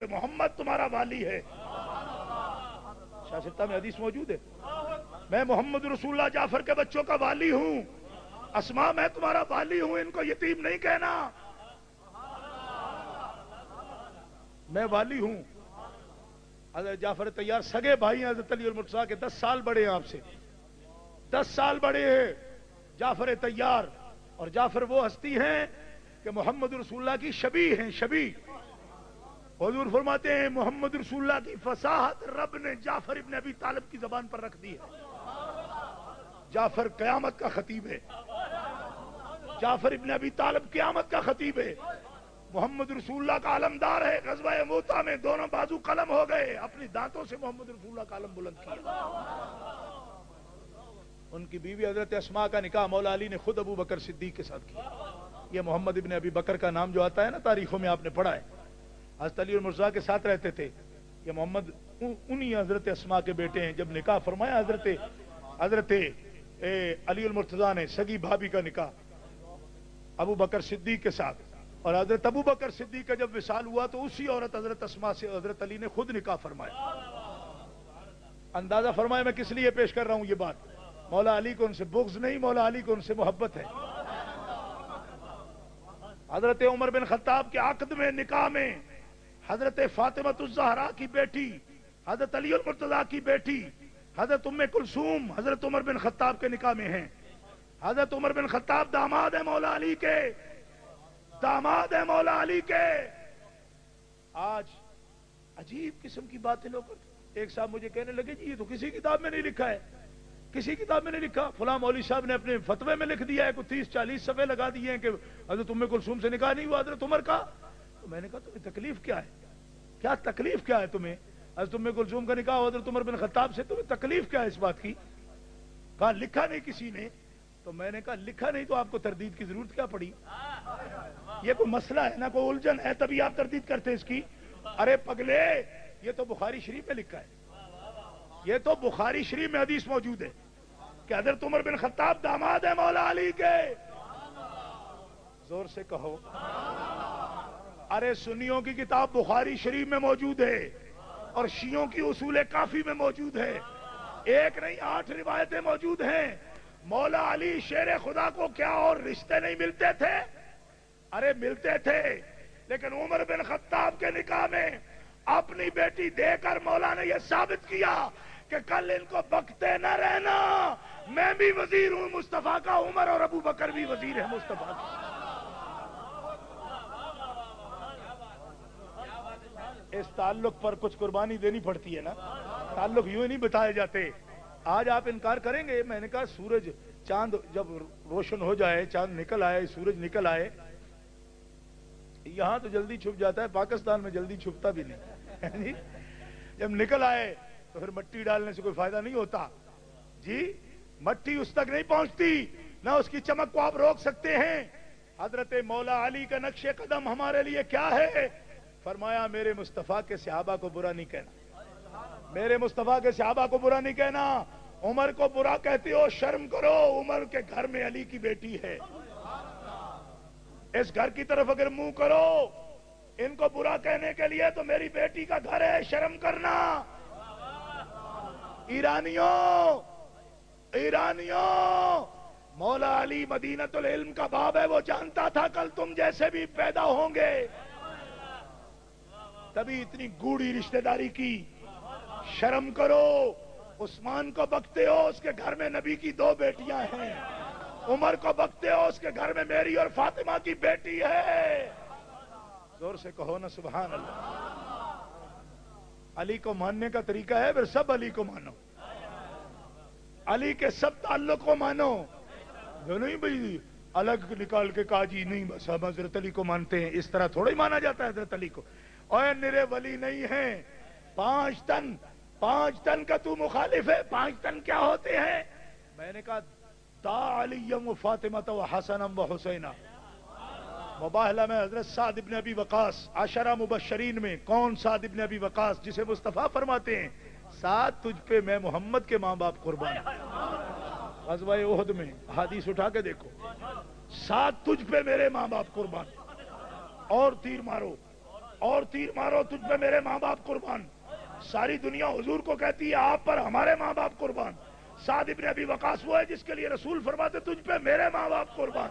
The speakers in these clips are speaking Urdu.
محمد تمہارا والی ہے. شاہ ستہ میں حدیث موجود ہے, میں محمد رسول اللہ جعفر کے بچوں کا والی ہوں. اسما میں تمہارا والی ہوں, ان کو یتیم نہیں کہنا, میں والی ہوں. حضرت جعفر طیار سگے بھائی ہیں حضرت علی المرتضیٰ کے, 10 سال بڑے ہیں آپ سے, 10 سال بڑے ہیں جعفر طیار. اور جعفر وہ ہستی ہیں کہ محمد رسول اللہ کی شبیہ ہیں, شبیہ. حضور فرماتے ہیں محمد رسول اللہ کی فصاحت رب نے جعفر ابن ابی طالب کی زبان پر رکھ دی ہے. جعفر قیامت کا خطیب ہے, جعفر ابن ابی طالب قیامت کا خطیب ہے. محمد رسول اللہ کا علمدار ہے. غزوہ موتا میں دونوں بازو قلم ہو گئے, اپنی دانتوں سے محمد رسول اللہ کا علم بلند کیا. ان کی بیوی حضرت اسماء کا نکاح مولا علی نے خود ابو بکر صدیق کے ساتھ کیا. یہ محمد ابن ابی بکر کا نام جو آتا ہے نا تاریخوں میں, آپ نے پڑھا ہے, حضرت علی المرتضیٰ کے ساتھ رہتے تھے. یہ محمد انہی حضرت اسماء کے بیٹے ہیں. جب نکاح فرمایا حضرت علی المرتضیٰ نے سگی بھابھی کا نکاح ابو بکر صدیق کے ساتھ, اور حضرت ابو بکر صدیق کا جب وصال ہوا تو اسی عورت حضرت اسماء سے حضرت علی نے خود نکاح فرمایا. اندازہ فرمایا میں کس لیے پیش کر رہا ہوں یہ بات. مولا علی کو ان سے بغض نہیں, مولا علی کو ان سے محبت ہے. حضرت عمر بن خطاب کے عقد میں, نکاح میں, حضرت فاطمہ الزہرا کی بیٹی, حضرت علی المرتضیٰ کی بیٹی حضرت ام کلثوم حضرت عمر بن خطاب کے نکاح میں ہیں. حضرت عمر بن خطاب داماد ہے مولا علی کے, داماد ہے مولا علی کے. آج عجیب قسم کی باتیں لوگ کرتے. ایک صاحب مجھے کہنے لگے جی یہ تو کسی کتاب میں نہیں لکھا ہے, کسی کتاب میں نہیں لکھا. فلاں مولوی صاحب نے اپنے فتوے میں لکھ دیا ہے, کوئی 30-40 صفحے لگا دیے ہیں کہ حضرت ام کلثوم سے نکاح نہیں ہوا حضرت عمر کا. تو میں نے کہا تمہیں تکلیف کیا ہے, کیا تکلیف کیا ہے تمہیں؟ حضرت ام کلثوم کا نکاح حضرت عمر بن خطاب سے, تمہیں تکلیف کیا ہے اس بات کی؟ کہا لکھا نہیں کسی نے. تو میں نے کہا لکھا نہیں تو آپ کو تردید کی ضرورت کیا پڑی؟ یہ کوئی مسئلہ ہے نا, کوئی الجھن ہے تبھی آپ تردید کرتے اس کی. ارے پگلے, یہ تو بخاری شریف میں لکھا ہے, یہ تو بخاری شریف میں حدیث موجود ہے کہ حضرت عمر بن خطاب داماد ہے مولا علی کے. زور سے کہو. ارے سنیوں کی کتاب بخاری شریف میں موجود ہے اور شیعوں کی اصول کافی میں موجود ہے. ایک نہیں 8 روایتیں موجود ہیں. مولا علی شیر خدا کو کیا اور رشتے نہیں ملتے تھے؟ ارے ملتے تھے, لیکن عمر بن خطاب کے نکاح میں اپنی بیٹی دے کر مولا نے یہ ثابت کیا کہ کل ان کو بکتے نہ رہنا, میں بھی وزیر ہوں مصطفیٰ کا, عمر اور ابو بکر بھی وزیر ہیں مصطفیٰ کا. اس تعلق پر کچھ قربانی دینی پڑتی ہے نا, تعلق یوں ہی نہیں بتائے جاتے. آج آپ انکار کریں گے. میں نے کہا سورج چاند جب روشن ہو جائے, چاند نکل آئے, سورج نکل آئے, یہاں تو جلدی چھپ جاتا ہے, پاکستان میں جلدی چھپتا بھی نہیں. جب نکل آئے تو پھر مٹی ڈالنے سے کوئی فائدہ نہیں ہوتا جی, مٹی اس تک نہیں پہنچتی, نہ اس کی چمک کو آپ روک سکتے ہیں. حضرت مولا علی کا نقش قدم ہمارے لیے کیا ہے؟ فرمایا میرے مصطفیٰ کے صحابہ کو برا نہیں کہنا, میرے مصطفیٰ کے صحابہ کو برا نہیں کہنا. عمر کو برا کہتے ہو شرم کرو, عمر کے گھر میں علی کی بیٹی ہے, اس گھر کی طرف اگر منہ کرو ان کو برا کہنے کے لیے تو میری بیٹی کا گھر ہے, شرم کرنا. ایرانیوں مولا علی مدینۃ العلم کا باب ہے, وہ جانتا تھا کل تم جیسے بھی پیدا ہوں گے, تبھی اتنی گوڑی رشتہ داری کی. شرم کرو. عثمان کو بکتے ہو, اس کے گھر میں نبی کی 2 بیٹیاں ہیں. عمر کو بکتے ہو, اس کے گھر میں میری اور فاطمہ کی بیٹی ہے. زور سے کہو نا سبحان اللہ. علی کو ماننے کا طریقہ ہے, پھر سب علی کو مانو, علی کے سب تعلق کو مانو. جو نہیں بھائی الگ نکال کے کہا جی نہیں بس ہم حضرت علی کو مانتے ہیں, اس طرح تھوڑا ہی مانا جاتا ہے حضرت علی کو. اور نرے ولی نہیں ہیں. 5 ٹن کا تو مخالف ہے. 5 ٹن کیا ہوتے ہیں؟ میں نے کہا دا علی و فاطمہ و حسن و حسینہ. مباہلہ میں حضرت سعد ابن ابی وقاص, 10 مبشرین میں کون سعد ابن ابی وقاص جسے مصطفیٰ فرماتے ہیں سعد تجھ پہ میں محمد کے ماں باپ قربان. غزوہ احد میں حدیث اٹھا کے دیکھو, سعد تجھ پہ میرے ماں باپ قربان, اور تیر مارو اور تیر مارو تجھ پہ میرے ماں باپ قربان. ساری دنیا حضور کو کہتی ہے آپ پر ہمارے ماں باپ قربان. سعد ابن ابی وقاص وہ ہے جس کے لیے رسول فرماتے تجھ پہ میرے ماں باپ قربان.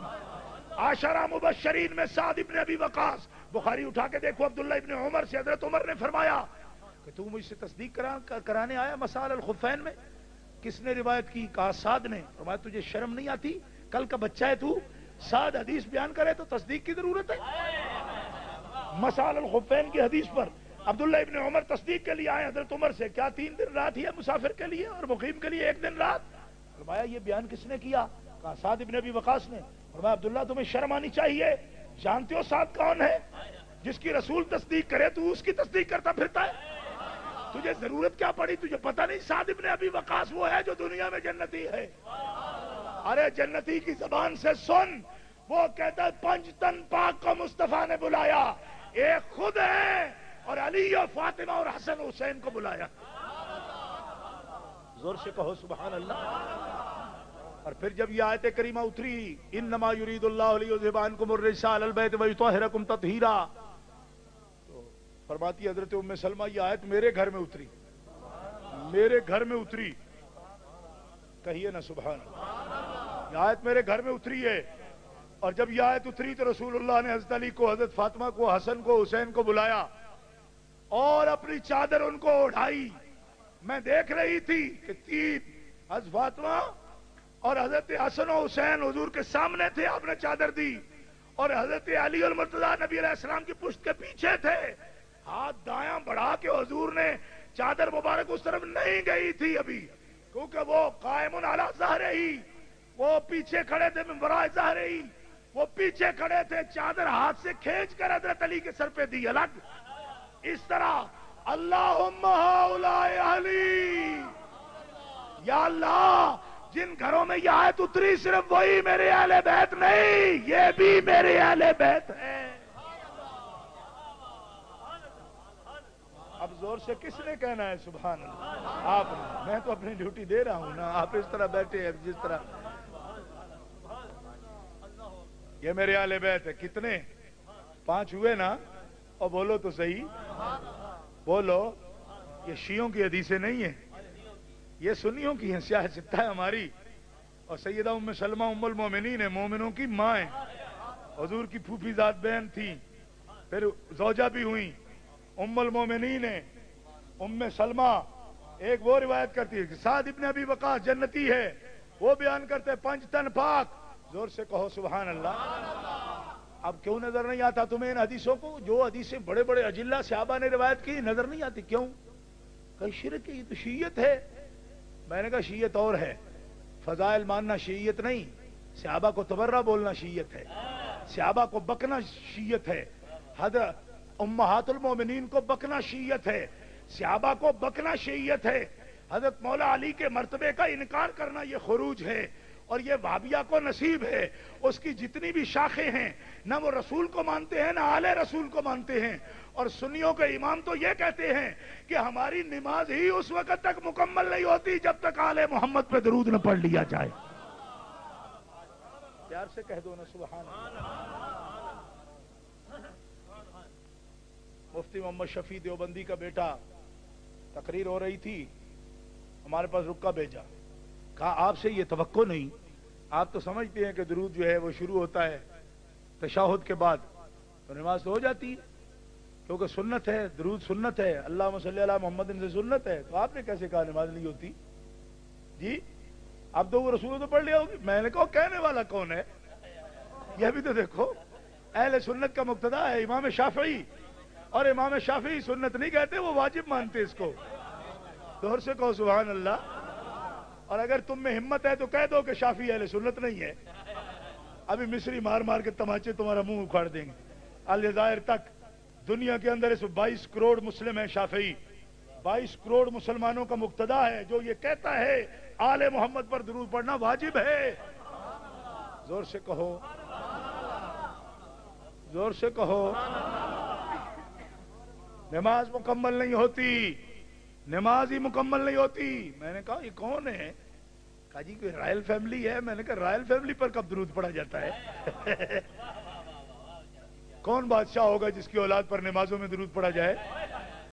عاشرہ مبشرین میں سعد ابن ابی وقاص. بخاری اٹھا کے دیکھو عبداللہ ابن عمر سے حضرت عمر نے فرمایا کہ تو مجھ سے تصدیق کرانے آیا مسال الخفین میں. کس نے روایت کی؟ کہا سعد نے. فرمایا تجھے شرم نہیں آتی؟ کل کا بچہ ہے تو. سعد حدیث بیان کرے تو تصدیق کی ضرورت ہے. مسال الخفین کی حدیث پر عبداللہ ابن عمر تصدیق کے لیے آئے حضرت عمر سے. کیا 3 دن رات ہی ہے مسافر کے لیے اور مقیم کے لیے 1 دن رات؟ فرمایا یہ بیان کس نے کیا؟ کہا سعد ابن ابی وقاص نے. فرمایا عبداللہ تمہیں شرم آنی چاہیے. جانتے ہو سعد کون ہے؟ جس کی رسول تصدیق کرے تو اس کی تصدیق کرتا پھرتا ہے. تجھے ضرورت کیا پڑی؟ تجھے پتہ نہیں سعد ابن ابی وقاص وہ ہے جو دنیا میں جنتی ہے. ارے جنتی کی زبان سے سن. وہ کہتا ہے 5 تن پاک کو مصطفیٰ نے بلایا. ایک خود ہے اور علی اور فاطمہ اور حسن حسین کو بلایا. زور سے کہو سبحان اللہ. اور پھر جب یہ آیت کریمہ اتری انما یرید اللہ لیذھب عنکم الرجس اہل البیت ویطہرکم تطہیرا، تو فرماتی حضرت ام سلمہ یہ آیت میرے گھر میں اتری. میرے گھر میں اتری. کہیے نا سبحان اللہ. یہ آیت میرے گھر میں اتری ہے. اور جب یہ آیت اتری تو رسول اللہ نے حضرت علی کو، حضرت فاطمہ کو، حسن کو، حسین کو بلایا اور اپنی چادر ان کو اڑھائی. میں دیکھ رہی تھی کہ 3 حضرت فاطمہ اور حضرت حسن و حسین حضور کے سامنے تھے، آپ نے چادر دی، اور حضرت علی المرتضیٰ نبی علیہ السلام کی پشت کے پیچھے تھے. ہاتھ دایاں بڑھا کے حضور نے چادر مبارک اس طرف نہیں گئی تھی ابھی، کیونکہ وہ قائم علی ظہرہ، وہ پیچھے کھڑے تھے من وراء ظہرہ، وہ پیچھے کھڑے تھے. چادر ہاتھ سے کھینچ کر حضرت علی کے سر پہ دی الگ. اس طرح اللہم ہؤلاء اہلی، یا اللہ جن گھروں میں یہ آیت اتری صرف وہی میرے اہل بیت نہیں، یہ بھی میرے اہل بیت ہیں. اب زور سے کس نے کہنا ہے سبحان اللہ؟ آپ نے. میں تو اپنی ڈیوٹی دے رہا ہوں نا. آپ اس طرح بیٹھے ہیں جس طرح. یہ میرے اہل بیت ہے. کتنے؟ 5 ہوئے نا؟ اور بولو تو صحیح، بولو. یہ شیعوں کی حدیثیں نہیں ہیں، یہ سنیوں کی ہیں. سیاہ ستہ ہے ہماری. اور سیدہ ام سلمہ ام المومنین ہے، مومنوں کی ماں ہے، حضور کی پھوپھی ذات بہن تھی، پھر زوجہ بھی ہوئی. ام المومنین ہے ام سلمہ. ایک وہ روایت کرتی ہے کہ سعد ابن ابی وقاص جنتی ہے، وہ بیان کرتے 5 تن پاک. زور سے کہو سبحان اللہ. اب کیوں نظر نہیں آتا تمہیں ان حدیثوں کو؟ جو حدیثیں بڑے بڑے اجلہ صحابہ نے روایت کی نظر نہیں آتی. کیوں؟ کہ شرک ہے، یہ تو شیعت ہے. میں نے کہا شیعت اور ہے، فضائل ماننا شیعت نہیں. صحابہ کو تبرہ بولنا شیعت ہے، صحابہ کو بکنا شیعت ہے، حضرت امہات المومنین کو بکنا شیعت ہے، صحابہ کو بکنا شیعت ہے. حضرت مولا علی کے مرتبے کا انکار کرنا یہ خروج ہے. اور یہ وہابیہ کو نصیب ہے، اس کی جتنی بھی شاخیں ہیں نہ وہ رسول کو مانتے ہیں نہ آل رسول کو مانتے ہیں. اور سنیوں کے امام تو یہ کہتے ہیں کہ ہماری نماز ہی اس وقت تک مکمل نہیں ہوتی جب تک آل محمد پہ درود نہ پڑھ لیا جائے. پیار سے کہہ دو نا سبحان اللہ. مفتی محمد شفیع دیوبندی کا بیٹا، تقریر ہو رہی تھی، ہمارے پاس رکا بھیجا. کہا آپ سے یہ توقع نہیں، آپ تو سمجھتے ہیں کہ درود جو ہے وہ شروع ہوتا ہے تشہد کے بعد، تو نماز تو ہو جاتی ہے کیونکہ سنت ہے، درود سنت ہے، اللہم صلی علی محمد سے سنت ہے. تو آپ نے کیسے کہا نماز نہیں ہوتی؟ جی اب تو وہ رسول تو پڑھ لیا ہوگی. میں نے کہا کہنے والا کون ہے؟ یہ بھی تو دیکھو. اہل سنت کا مقتدا ہے امام شافعی، اور امام شافعی سنت نہیں کہتے، وہ واجب مانتے اس کو. دور سے کہو سبحان اللہ. اور اگر تم میں ہمت ہے تو کہہ دو کہ شافعی اہل سنت نہیں ہے. ابھی مصری مار مار کے تماچے تمہارا منہ اکھاڑ دیں گے. الجزائر تک دنیا کے اندر اس 22 کروڑ مسلم ہیں شافعی. 22 کروڑ مسلمانوں کا مقتدا ہے جو یہ کہتا ہے آل محمد پر درود پڑھنا واجب ہے. زور سے کہو، زور سے کہو. نماز مکمل نہیں ہوتی، نماز ہی مکمل نہیں ہوتی. میں نے کہا یہ کون ہے؟ کہا جی کوئی رائل فیملی ہے. میں نے کہا رائل فیملی پر کب درود پڑھا جاتا ہے؟ کون بادشاہ ہوگا جس کی اولاد پر نمازوں میں درود پڑھا جائے؟